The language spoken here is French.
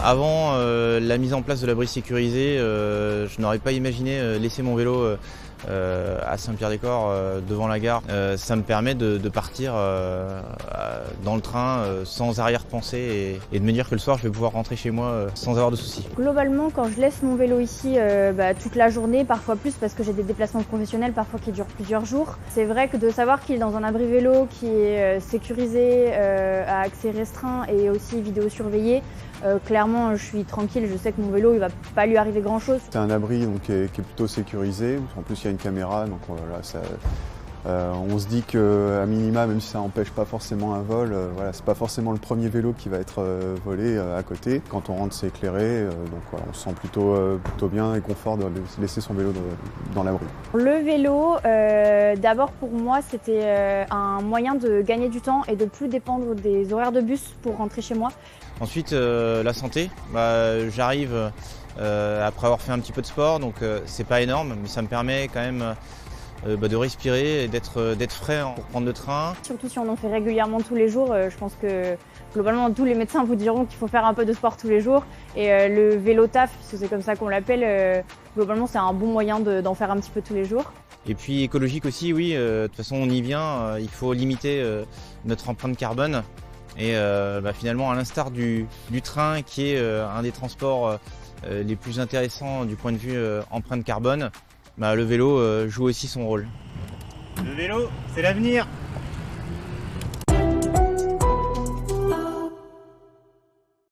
Avant la mise en place de l'abri sécurisé, je n'aurais pas imaginé laisser mon vélo à Saint-Pierre-des-Corps devant la gare. Ça me permet de partir dans le train sans arrière-pensée et de me dire que le soir je vais pouvoir rentrer chez moi sans avoir de soucis. Globalement, quand je laisse mon vélo ici toute la journée, parfois plus parce que j'ai des déplacements professionnels parfois qui durent plusieurs jours, c'est vrai que de savoir qu'il est dans un abri vélo qui est sécurisé, à accès restreint et aussi vidéosurveillé, clairement je suis tranquille, je sais que mon vélo il va pas lui arriver grand chose. C'est un abri donc, qui est plutôt sécurisé, en plus il y a une caméra, donc voilà, on se dit qu'à minima, même si ça n'empêche pas forcément un vol, voilà, c'est pas forcément le premier vélo qui va être volé à côté. Quand on rentre, c'est éclairé, donc voilà, on se sent plutôt bien et confort de laisser son vélo dans l'abri. Le vélo, d'abord pour moi, c'était un moyen de gagner du temps et de plus dépendre des horaires de bus pour rentrer chez moi. Ensuite, la santé. J'arrive après avoir fait un petit peu de sport, donc c'est pas énorme, mais ça me permet quand même de respirer et d'être frais pour prendre le train. Surtout si on en fait régulièrement tous les jours, je pense que globalement tous les médecins vous diront qu'il faut faire un peu de sport tous les jours. Et le vélo taf, parce que c'est comme ça qu'on l'appelle, globalement c'est un bon moyen d'en faire un petit peu tous les jours. Et puis écologique aussi, oui, de toute façon on y vient, il faut limiter notre empreinte carbone. Et finalement, à l'instar du train qui est un des transports les plus intéressants du point de vue empreinte carbone, le vélo joue aussi son rôle. Le vélo, c'est l'avenir!